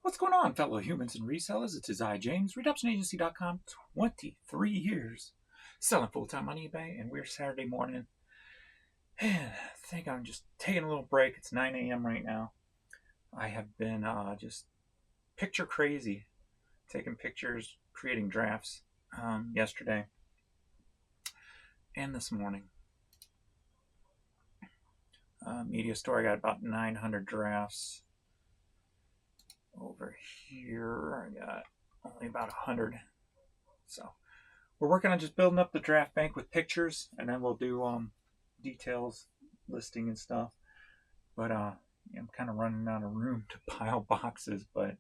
What's going on, fellow humans and resellers? It is I, James, RedoptionAgency.com, 23 years selling full-time on eBay, and we're Saturday morning. And I think I'm just taking a little break. It's 9 a.m. right now. I have been just picture crazy, taking pictures, creating drafts yesterday and this morning. Media store, I got about 900 drafts. Over here, I got only about 100. So we're working on just building up the draft bank with pictures, and then we'll do details, listing and stuff. But I'm kind of running out of room to pile boxes, but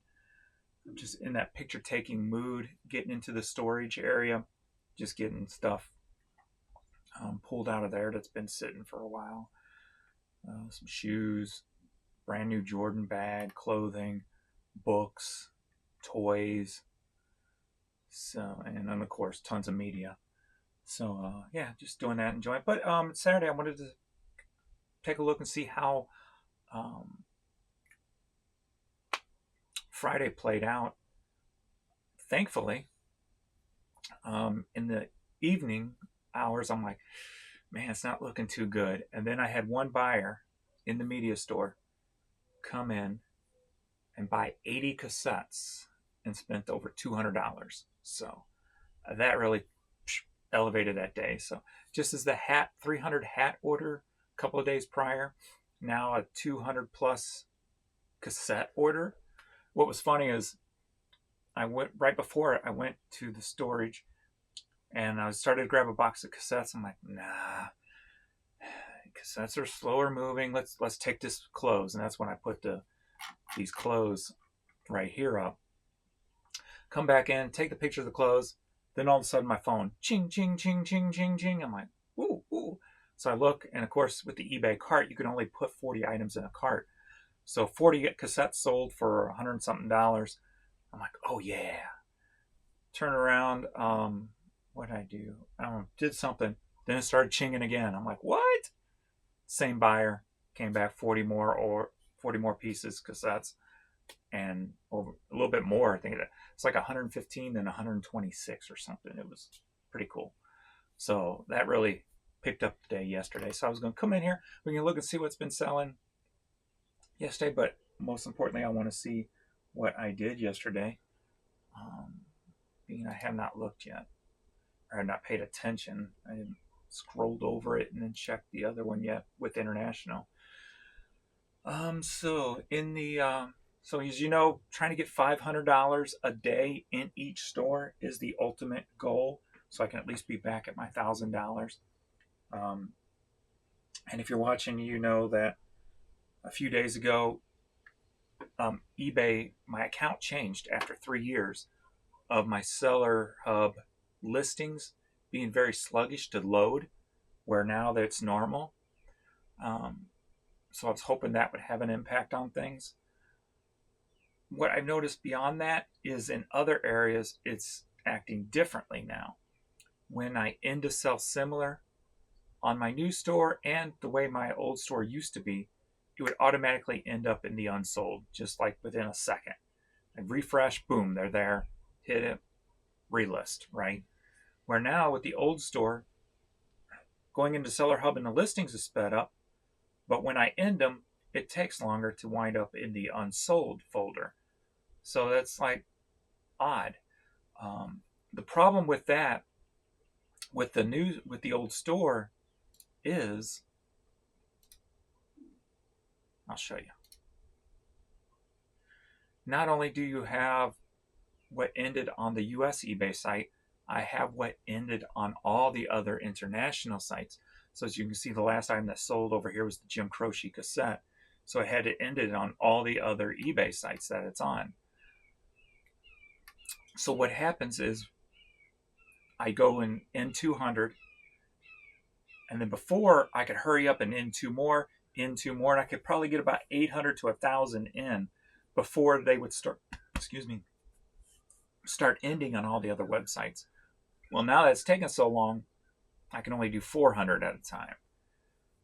I'm just in that picture taking mood, getting into the storage area, just getting stuff pulled out of there that's been sitting for a while. Some shoes, brand new Jordan bag, clothing, books, toys, so, and then of course tons of media. So yeah, just doing that, enjoying it. But Saturday I wanted to take a look and see how Friday played out. Thankfully, in the evening hours, I'm like, man, it's not looking too good. And then I had one buyer in the media store come in and buy 80 cassettes and spent over $200. So that really elevated that day. So just as the 300 hat order a couple of days prior, now a 200 plus cassette order. What was funny is I went right before it, I went to the storage and I started to grab a box of cassettes. I'm like, nah, cassettes are slower moving. Let's take this clothes. And that's when I put these clothes right here up. Come back in, take the picture of the clothes. Then all of a sudden my phone, ching, ching, ching, ching, ching, ching. I'm like, ooh, ooh. So I look, and of course with the eBay cart, you can only put 40 items in a cart. So 40 cassettes sold for 100 and something dollars. I'm like, oh yeah. Turn around. What did I do? Did something. Then it started chinging again. I'm like, what? Same buyer came back 40 more pieces, cassettes, and over a little bit more. I think it's like 115 and 126 or something. It was pretty cool. So that really picked up the day yesterday. So I was going to come in here. We can look and see what's been selling yesterday, but most importantly, I want to see what I did yesterday. Being I have not looked yet, or have not paid attention. I didn't scrolled over it and then checked the other one yet with international. So in the so as you know, trying to get $500 a day in each store is the ultimate goal. So I can at least be back at my $1,000. And if you're watching, you know that a few days ago, eBay, my account changed after 3 years of my Seller Hub listings being very sluggish to load, where now that it's normal. So I was hoping that would have an impact on things. What I've noticed beyond that is in other areas, it's acting differently now. When I end to sell similar on my new store and the way my old store used to be, it would automatically end up in the unsold, just like within a second. I'd refresh, boom, they're there, hit it, relist, right? Where now with the old store, going into Seller Hub and the listings is sped up, but when I end them, it takes longer to wind up in the unsold folder. So that's like odd. The problem with that, with the old store, is I'll show you. Not only do you have what ended on the US eBay site, I have what ended on all the other international sites. So as you can see, the last item that sold over here was the Jim Croce cassette. So I had it ended on all the other eBay sites that it's on. So what happens is I go in N200, and then before I could hurry up and in two more, and I could probably get about 800 to 1,000 in before they would start ending on all the other websites. Well, now that it's taken so long, I can only do 400 at a time.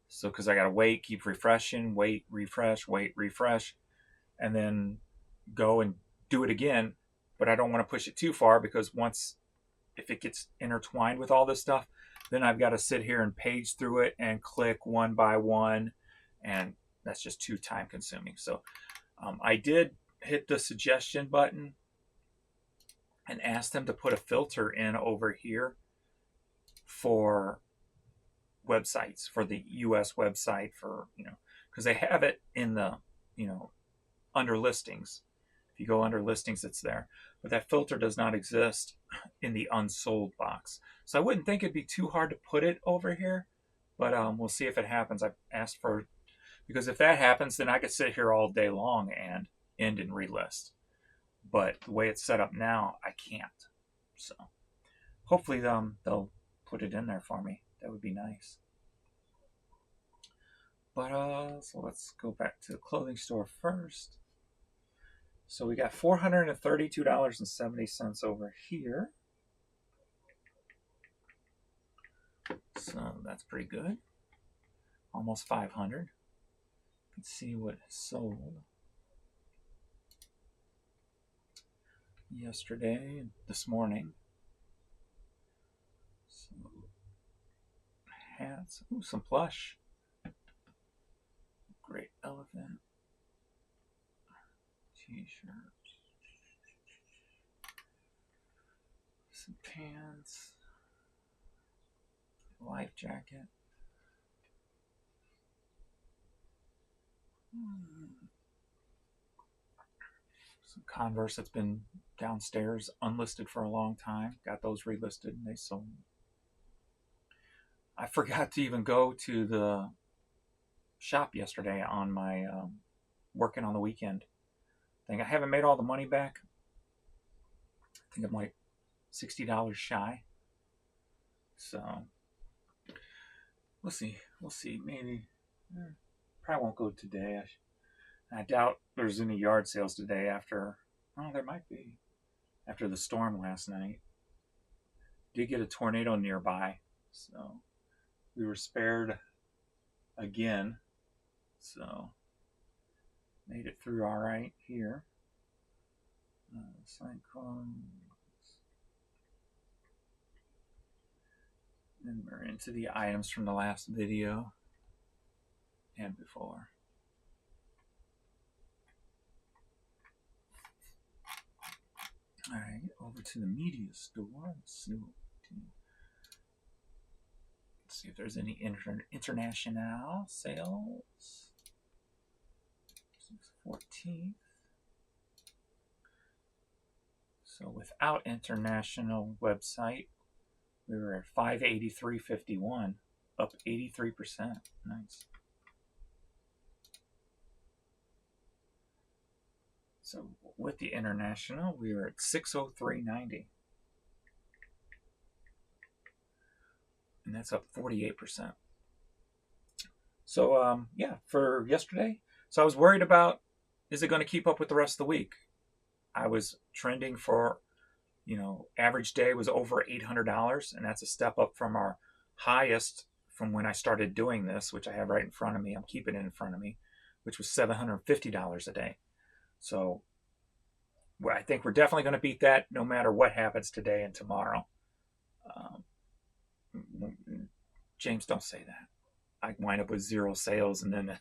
So because I got to wait, keep refreshing, wait, refresh, and then go and do it again, but I don't want to push it too far, because if it gets intertwined with all this stuff, then I've got to sit here and page through it and click one by one, and that's just too time consuming. So I did hit the suggestion button and ask them to put a filter in over here for websites, for the US website, for, because they have it in the, under listings. If you go under listings, it's there. But that filter does not exist in the unsold box. So I wouldn't think it'd be too hard to put it over here, but we'll see if it happens. I've asked for, because if that happens, then I could sit here all day long and end and relist. But the way it's set up now, I can't. So hopefully they'll put it in there for me. That would be nice. But so let's go back to the clothing store first. So we got $432.70 over here. So that's pretty good. Almost 500. Let's see what sold yesterday and this morning. So hats. Ooh, some plush. Great elephant. T-shirts. Some pants. Life jacket. Some Converse that's been downstairs unlisted for a long time. Got those relisted and they sold. I forgot to even go to the shop yesterday on my working on the weekend thing. I haven't made all the money back. I think I'm like $60 shy. So we'll see. Maybe probably won't go today. I doubt there's any yard sales today after. Oh, there might be after the storm last night. Did get a tornado nearby, so we were spared again. So made it through all right here. Cyclones. Then we're into the items from the last video and before. All right, over to the media store. Let's see if there's any international sales. 14th. So without international website, we were at 583.51, up 83%. Nice. So with the international, we were at 603.90. And that's up 48%. So yeah, for yesterday, so I was worried about, is it going to keep up with the rest of the week? I was trending for, average day was over $800, and that's a step up from our highest from when I started doing this, which I have right in front of me. I'm keeping it in front of me, which was $750 a day. So I think we're definitely going to beat that no matter what happens today and tomorrow. James, don't say that. I wind up with zero sales, and then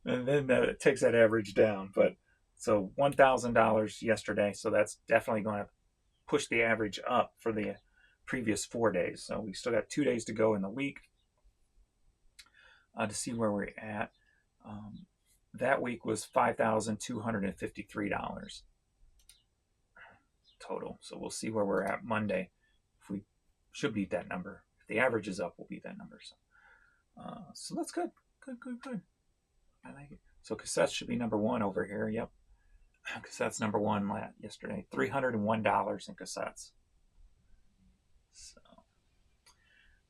it takes that average down. But so $1,000 yesterday, so that's definitely going to push the average up for the previous 4 days. So we still got 2 days to go in the week to see where we're at. That week was $5,253 total. So we'll see where we're at Monday. If we should beat that number. If the average is up, we'll beat that number. So that's good. Good. I like it. So cassettes should be number one over here. Yep. Cassettes number one yesterday. $301 in cassettes. So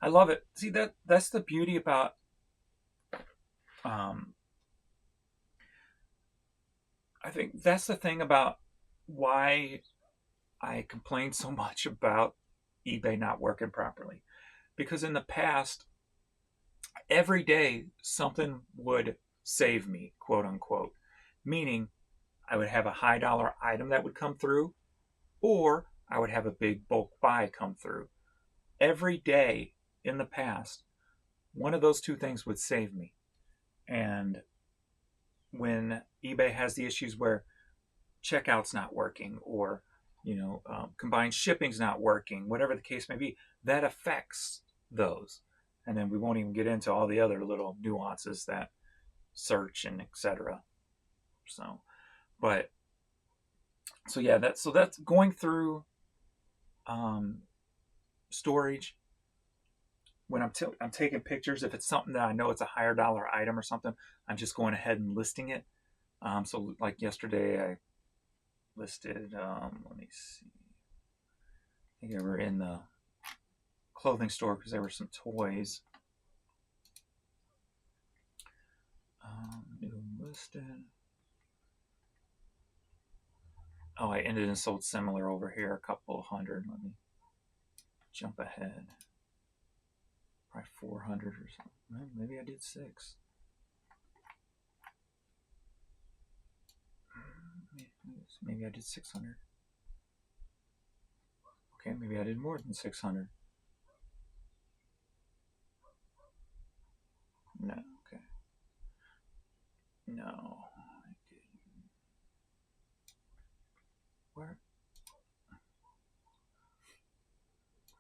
I love it. See, that's the beauty about I think that's the thing about why I complain so much about eBay not working properly. Because in the past, every day something would save me, quote unquote. Meaning, I would have a high dollar item that would come through, or I would have a big bulk buy come through. Every day in the past, one of those two things would save me. And when eBay has the issues where checkout's not working, or combined shipping's not working, whatever the case may be, that affects those. And then we won't even get into all the other little nuances that search and etc. So, but so yeah, that's going through storage. When I'm taking pictures, if it's something that I know it's a higher dollar item or something, I'm just going ahead and listing it. So like yesterday, I listed. Let me see. I think they were in the clothing store because there were some toys. New listed. Oh, I ended and sold similar over here, a couple of hundred. Let me jump ahead. Probably 400 or something. Maybe I did 6. Maybe I did 600. Okay, maybe I did more than 600. No, okay. No, I didn't. Where?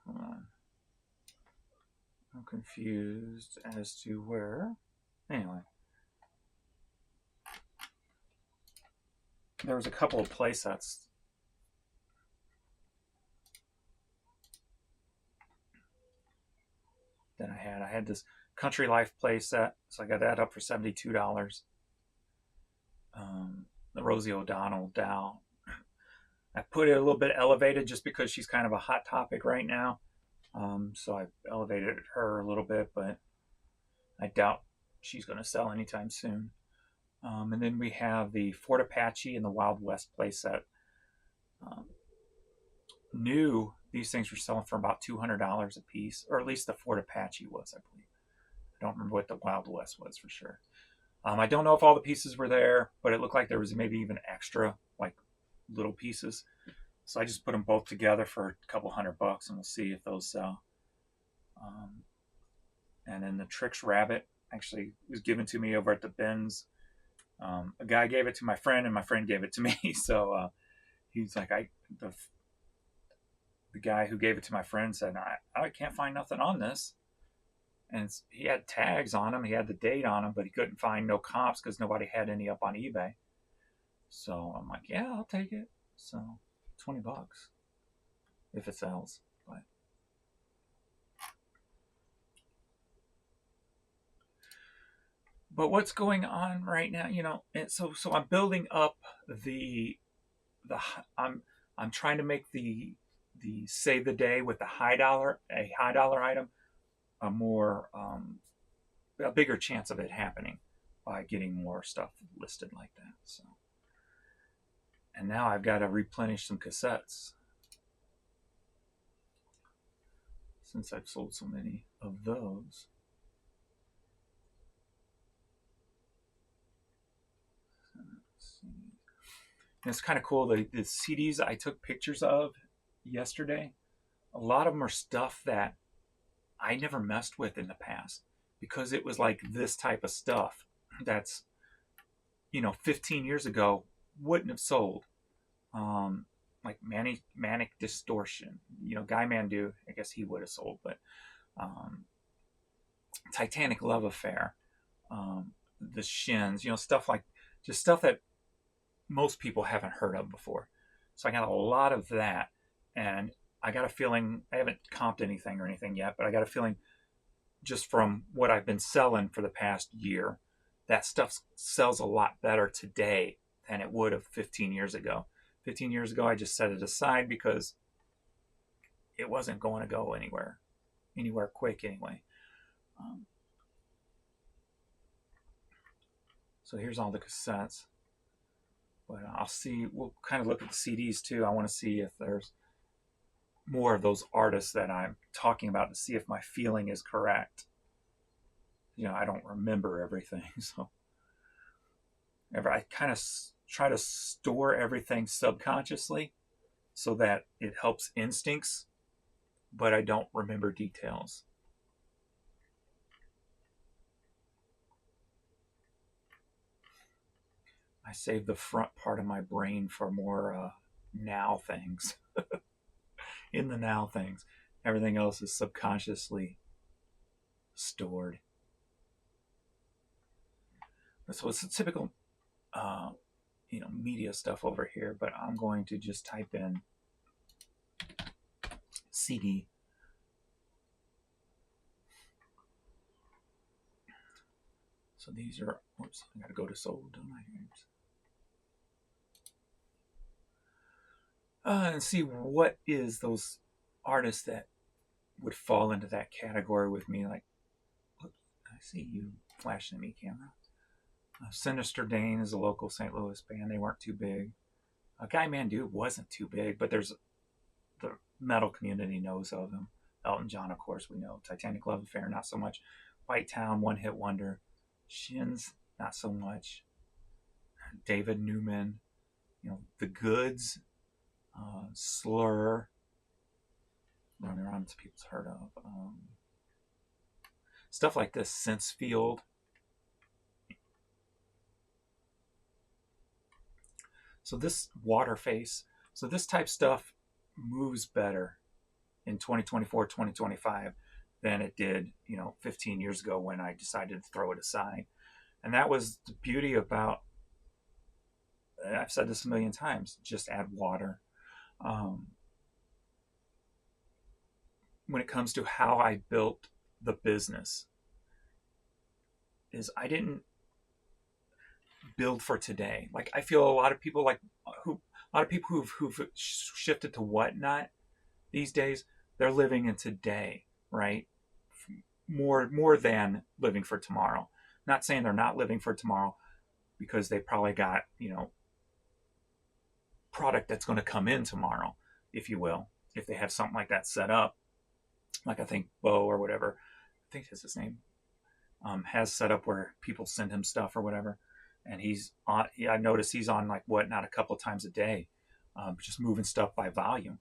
Hold on. I'm confused as to where. Anyway. There was a couple of play sets that I had. I had this Country Life play set, so I got that up for $72. The Rosie O'Donnell doll. I put it a little bit elevated just because she's kind of a hot topic right now. So I elevated her a little bit, but I doubt she's going to sell anytime soon. And then we have the Fort Apache and the Wild West playset. New, these things were selling for about $200 a piece, or at least the Fort Apache was, I believe. I don't remember what the Wild West was for sure. I don't know if all the pieces were there, but it looked like there was maybe even extra, like little pieces. So I just put them both together for a couple $100, and we'll see if those sell. And then the Trix Rabbit actually was given to me over at the bins. A guy gave it to my friend, and my friend gave it to me. So he's like, the guy who gave it to my friend said, I can't find nothing on this. And he had tags on him. He had the date on him, but he couldn't find no comps because nobody had any up on eBay. So I'm like, yeah, I'll take it. So $20 if it sells. But what's going on right now? And so I'm building up I'm trying to make the save the day with a high dollar item a bigger chance of it happening by getting more stuff listed like that. So, and now I've got to replenish some cassettes since I've sold so many of those. And it's kind of cool. The CDs I took pictures of yesterday, a lot of them are stuff that I never messed with in the past because it was like this type of stuff that's 15 years ago wouldn't have sold. Like Manic Distortion, Guy Mandu, I guess he would have sold, but Titanic Love Affair, the Shins, stuff that most people haven't heard of before. So I got a lot of that, and I got a feeling, I haven't comped anything or anything yet, but I got a feeling just from what I've been selling for the past year, that stuff sells a lot better today than it would have 15 years ago. 15 years ago, I just set it aside because it wasn't going to go anywhere quick anyway. So here's all the cassettes. But I'll see, we'll kind of look at the CDs too. I want to see if there's more of those artists that I'm talking about to see if my feeling is correct. I don't remember everything. So I kind of try to store everything subconsciously so that it helps instincts, but I don't remember details. I save the front part of my brain for more now things, in the now things. Everything else is subconsciously stored. So it's a typical, uh, media stuff over here, but I'm going to just type in CD. So these are, oops, I got to go to sold, don't I? And see what is those artists that would fall into that category with me. Like, oops, I see you flashing at me, camera. Sinister Dane is a local St. Louis band. They weren't too big. Guy Man Dude wasn't too big, but there's the metal community knows of him. Elton John, of course, we know. Titanic Love Affair, not so much. White Town, One Hit Wonder. Shins, not so much. David Newman, The Goods, Slur. Running around to people's heard of. Stuff like this, Sensefield. So this Waterface, so this type stuff moves better in 2024, 2025 than it did, 15 years ago when I decided to throw it aside. And that was the beauty about, I've said this a million times, just add water. When it comes to how I built the business, is I didn't build for today. Like I feel a lot of people who've shifted to whatnot these days, they're living in today, right? More than living for tomorrow. Not saying they're not living for tomorrow, because they probably got, product that's going to come in tomorrow, if you will, if they have something like that set up. Like I think Bo or whatever, I think that's his name, has set up where people send him stuff or whatever. And he's on, I noticed he's on like whatnot a couple of times a day, just moving stuff by volume.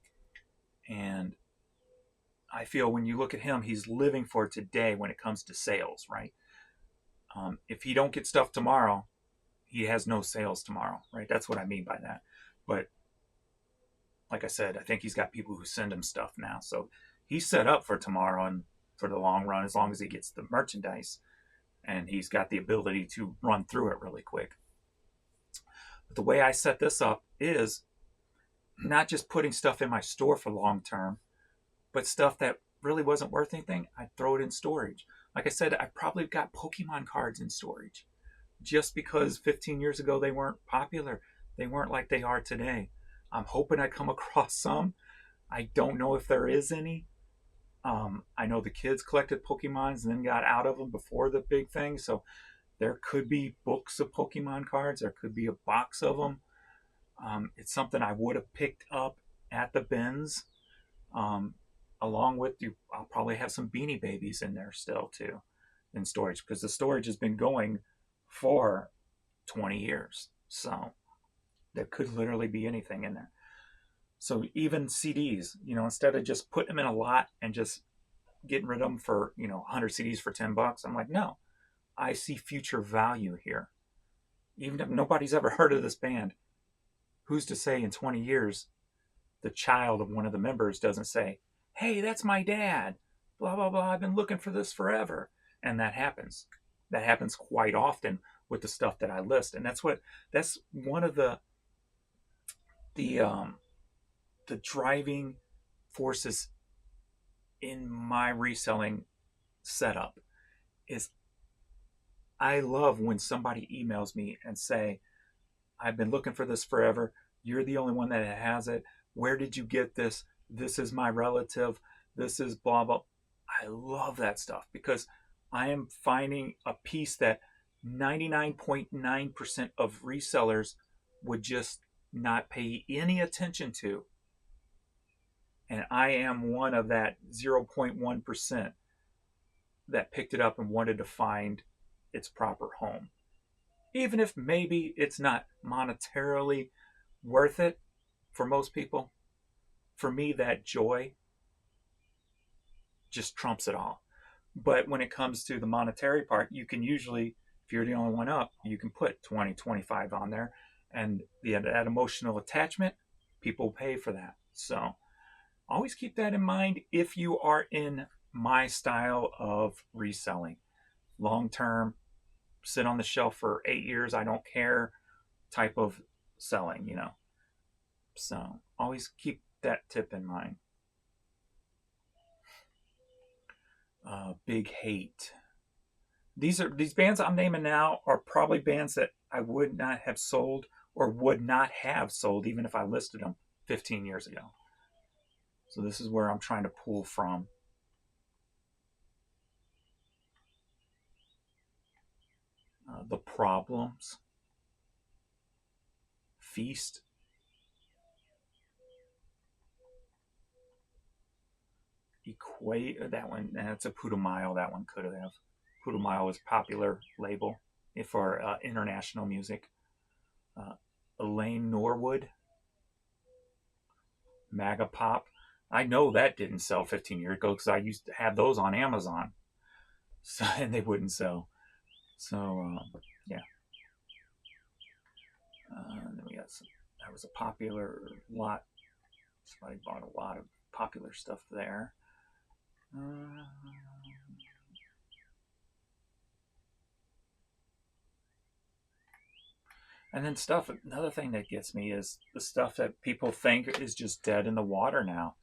And I feel when you look at him, he's living for today when it comes to sales, right? If he don't get stuff tomorrow, he has no sales tomorrow, right? That's what I mean by that. But like I said, I think he's got people who send him stuff now. So he's set up for tomorrow and for the long run, as long as he gets the merchandise and he's got the ability to run through it really quick. But the way I set this up is not just putting stuff in my store for long term, but stuff that really wasn't worth anything, I'd throw it in storage. Like I said, I probably got Pokemon cards in storage just because 15 years ago they weren't popular. They weren't like they are today. I'm hoping I come across some. I don't know if there is any. I know the kids collected Pokemons and then got out of them before the big thing. So there could be books of Pokemon cards. There could be a box of them. It's something I would have picked up at the bins. Along with you, I'll probably have some Beanie Babies in there still too, in storage, because the storage has been going for 20 years. So there could literally be anything in there. So even CDs, instead of just putting them in a lot and just getting rid of them for, 100 CDs for $10, I'm like, no, I see future value here. Even if nobody's ever heard of this band, who's to say in 20 years, the child of one of the members doesn't say, hey, that's my dad, blah, blah, blah, I've been looking for this forever. And that happens. That happens quite often with the stuff that I list. And that's one of the driving forces in my reselling setup is I love when somebody emails me and say, I've been looking for this forever. You're the only one that has it. Where did you get this? This is my relative. This is blah, blah. I love that stuff because I am finding a piece that 99.9% of resellers would just not pay any attention to. And I am one of that 0.1% that picked it up and wanted to find its proper home. even if maybe it's not monetarily worth it for most people. For me, that joy just trumps it all. But when it comes to the monetary part, you can usually, if you're the only one up, you can put 20, 25 on there. And that emotional attachment, people pay for that. So always keep that in mind if you are in my style of reselling. Long term, sit on the shelf for 8 years, I don't care type of selling, you know. So always keep that tip in mind. Big hate. These bands I'm naming now are probably bands that I would not have sold or would not have sold even if I listed them 15 years ago. So this is where I'm trying to pull from. The Problems, Feast, Equate. That one, that's a Putumayo. That one could have. Putumayo is a popular label for international music. Elaine Norwood, Maga Pop. I know that didn't sell 15 years ago because I used to have those on Amazon, so, and they wouldn't sell. So yeah. Then we got some. That was a popular lot. Somebody bought a lot of popular stuff there. And then stuff. Another thing that gets me is the stuff that people think is just dead in the water now.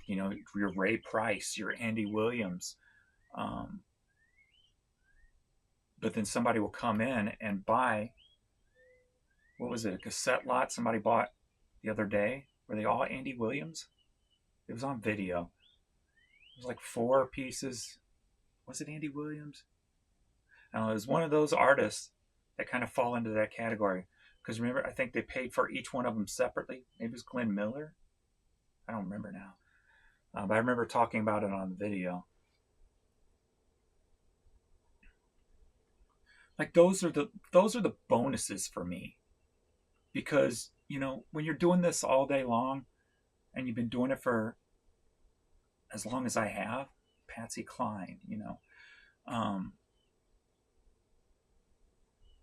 You know, your Ray Price, your Andy Williams. But then somebody will come in and buy, what was it, a cassette lot somebody bought the other day? Were they all Andy Williams? It was on video. It was like 4 pieces. Was it Andy Williams? I don't know. It was one of those artists that kind of fall into that category. Because remember, I think they paid for each one of them separately. Maybe it was Glenn Miller. I don't remember now. But I remember talking about it on the video. Like those are the bonuses for me. Because, you know, when you're doing this all day long and you've been doing it for as long as I have, Patsy Cline, you know,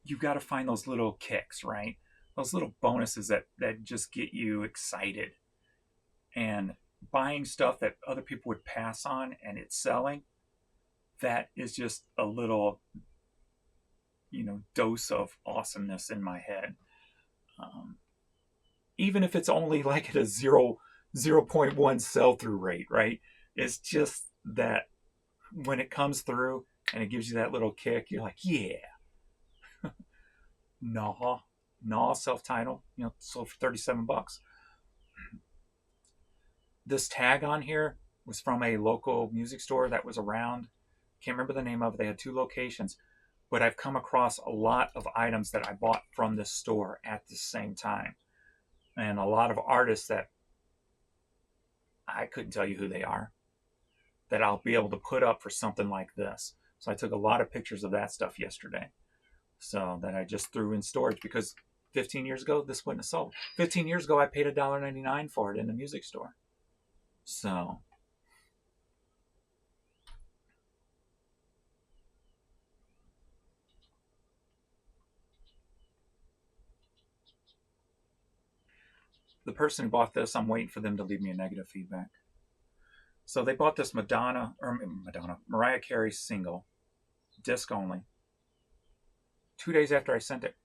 you've got to find those little kicks, right? Those little bonuses that just get you excited. And buying stuff that other people would pass on and it's selling, that is just a little, you know, dose of awesomeness in my head. Even if it's only like at a 0.1 sell-through rate, right? It's just that when it comes through and it gives you that little kick, you're like, yeah. Nah, self-titled, you know, sold for $37. This tag on here was from a local music store that was around. Can't remember the name of it. They had 2 locations, but I've come across a lot of items that I bought from this store at the same time. And a lot of artists that I couldn't tell you who they are, that I'll be able to put up for something like this. So I took a lot of pictures of that stuff yesterday. So that I just threw in storage because 15 years ago, this wouldn't have sold. 15 years ago, I paid $1.99 for it in the music store. So the person who bought this, I'm waiting for them to leave me a negative feedback. So they bought this Mariah Carey single, disc only. 2 days after I sent it.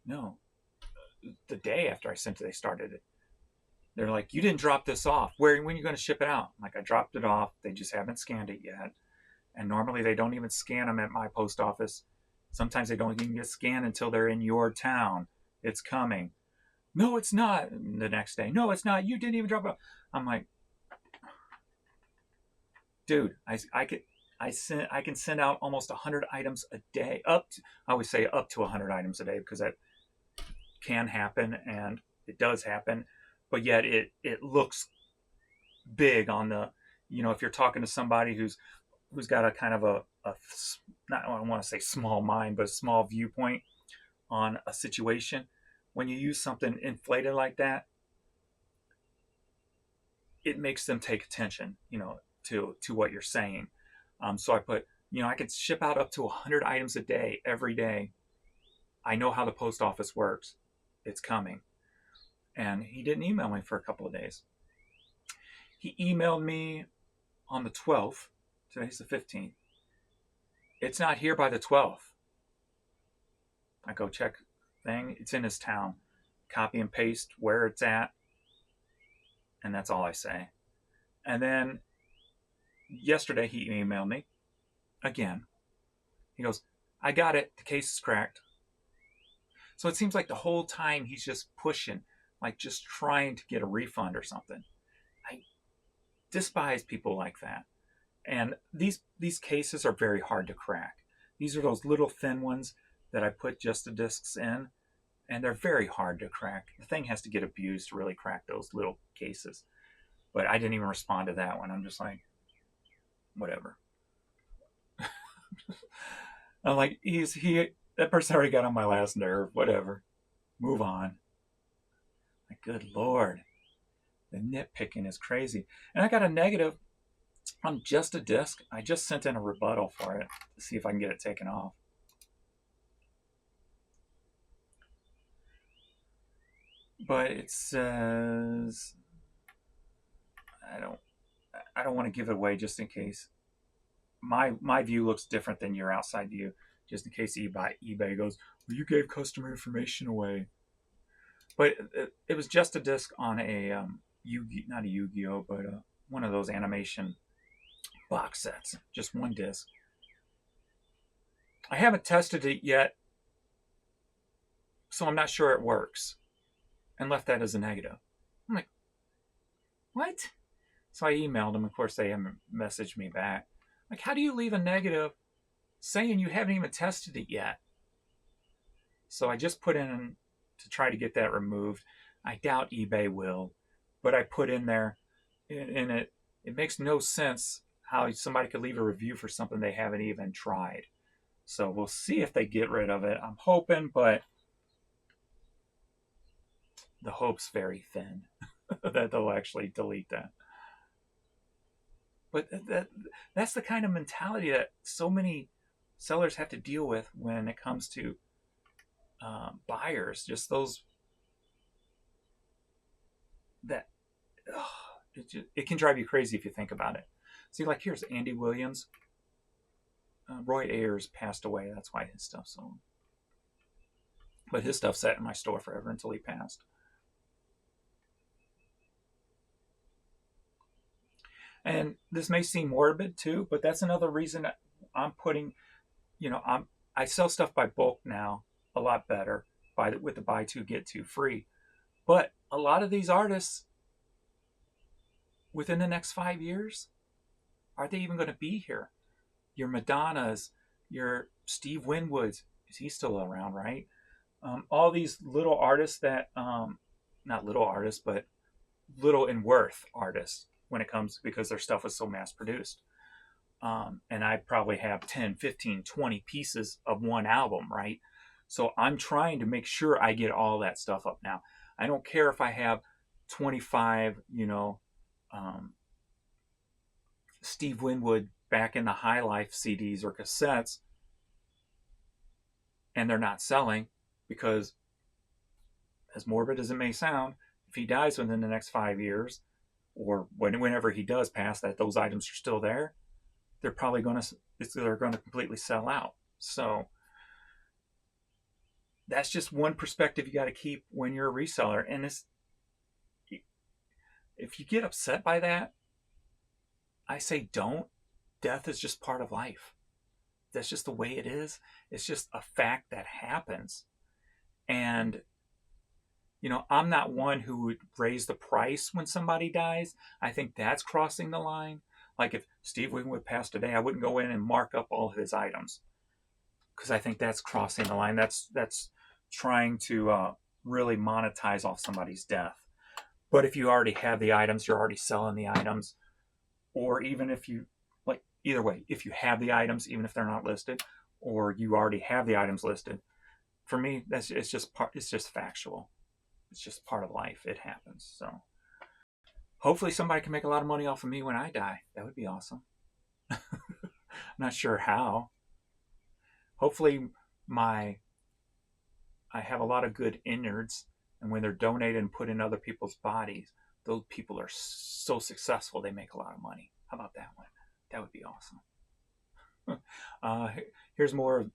No, the day after I sent it, they started it. They're like, you didn't drop this off. When are you going to ship it out? I'm like, I dropped it off. They just haven't scanned it yet. And normally they don't even scan them at my post office. Sometimes they don't even get scanned until they're in your town. It's coming. No, it's not. The next day, no, it's not. You didn't even drop it off. I'm like, dude, I can send out almost 100 items a day. I always say up to 100 items a day because that can happen and it does happen. But yet it looks big on the, you know, if you're talking to somebody who's got a kind of a not, I don't want to say small mind, but a small viewpoint. on a situation, when you use something inflated like that, it makes them take attention, to what you're saying. So I put, I could ship out up to 100 items a day, every day. I know how the post office works. It's coming. And he didn't email me for a couple of days. He emailed me on the 12th. Today's the 15th. It's not here by the 12th. I go check thing. It's in his town. Copy and paste where it's at. And that's all I say. And then yesterday he emailed me again. He goes, I got it. The case is cracked. So it seems like the whole time he's just pushing, like just trying to get a refund or something. I despise people like that. And these cases are very hard to crack. These are those little thin ones that I put just the discs in, and they're very hard to crack. The thing has to get abused to really crack those little cases. But I didn't even respond to that one. I'm just like, whatever. I'm like, that person already got on my last nerve. Whatever. Move on. Like, good Lord. The nitpicking is crazy. And I got a negative on just a disc. I just sent in a rebuttal for it to see if I can get it taken off. But it says, I don't want to give it away just in case. My view looks different than your outside view, just in case eBay goes, well, you gave customer information away. But it was just a disc on a not a Yu-Gi-Oh, but one of those animation box sets. Just one disc. I haven't tested it yet, so I'm not sure it works, and left that as a negative. I'm like, what? So I emailed them. Of course, they haven't messaged me back. Like, how do you leave a negative saying you haven't even tested it yet? So I just put in to try to get that removed. I doubt eBay will, but I put in there, and it makes no sense how somebody could leave a review for something they haven't even tried. So we'll see if they get rid of it. I'm hoping, but the hope's very thin that they'll actually delete that. But that's the kind of mentality that so many sellers have to deal with when it comes to buyers. Just those that it can drive you crazy if you think about it. See, like here's Andy Williams. Roy Ayers passed away. That's why his stuff's sold. But his stuff sat in my store forever until he passed. And this may seem morbid too, but that's another reason I'm putting, I sell stuff by bulk now a lot better with the buy two, get two free. But a lot of these artists, within the next 5 years, are they even going to be here? Your Madonnas, your Steve Winwoods, is he still around, right? All these little artists that, not little artists, but little in worth artists when it comes, because their stuff was so mass produced. And I probably have 10, 15, 20 pieces of one album, right? So I'm trying to make sure I get all that stuff up now. I don't care if I have 25, Steve Winwood back in the High Life CDs or cassettes, and they're not selling, because as morbid as it may sound, if he dies within the next 5 years, or whenever he does pass, that those items are still there, they're going to completely sell out. So that's just one perspective you got to keep when you're a reseller. And if you get upset by that, I say don't. Death is just part of life. That's just the way it is. It's just a fact that happens. And I'm not one who would raise the price when somebody dies. I think that's crossing the line. Like if Steve Winwood passed today, I wouldn't go in and mark up all of his items, because I think that's crossing the line. That's trying to really monetize off somebody's death. But if you already have the items, you're already selling the items, or even if you, either way, if you have the items, even if they're not listed, or you already have the items listed, for me, it's just part. It's just factual. It's just part of life. It happens. So hopefully somebody can make a lot of money off of me when I die. That would be awesome. Not sure how. Hopefully my I have a lot of good innards, and when they're donated and put in other people's bodies, those people are so successful they make a lot of money. How about that one? That would be awesome. Here's more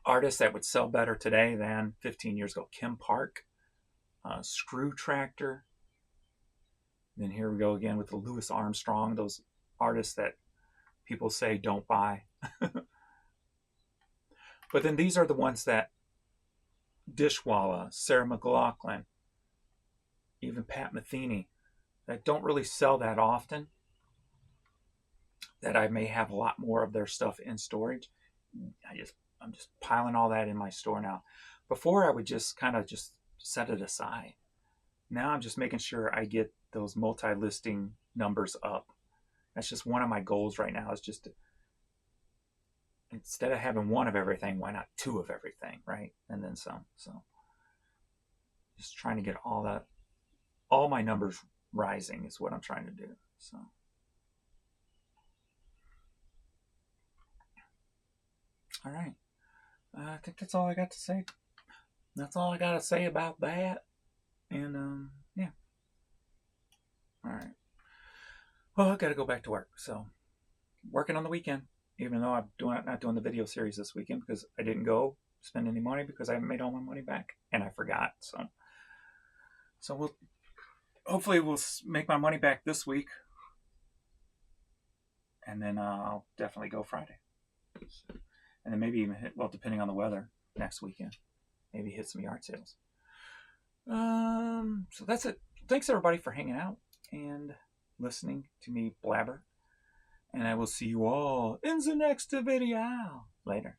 artists that would sell better today than 15 years ago. Kim Park, Screw Tractor. Then here we go again with the Louis Armstrong, those artists that people say don't buy. But then these are the ones that Dishwalla, Sarah McLachlan, even Pat Metheny, that don't really sell that often, that I may have a lot more of their stuff in storage. I'm just piling all that in my store now. Before I would just kind of just set it aside. Now I'm just making sure I get those multi-listing numbers up. That's just one of my goals right now, is just to, instead of having one of everything, why not two of everything, right? And then some. So just trying to get all my numbers rising is what I'm trying to do. So all right. I think that's all I got to say. That's all I got to say about that. And yeah. All right. Well, I got to go back to work. So working on the weekend, even though I'm not doing the video series this weekend because I didn't go spend any money because I haven't made all my money back and I forgot. So we'll hopefully we'll make my money back this week, and then I'll definitely go Friday, and then maybe even hit, well, depending on the weather, next weekend, maybe hit some yard sales. So that's it. Thanks everybody for hanging out and listening to me blabber, and I will see you all in the next video. Later.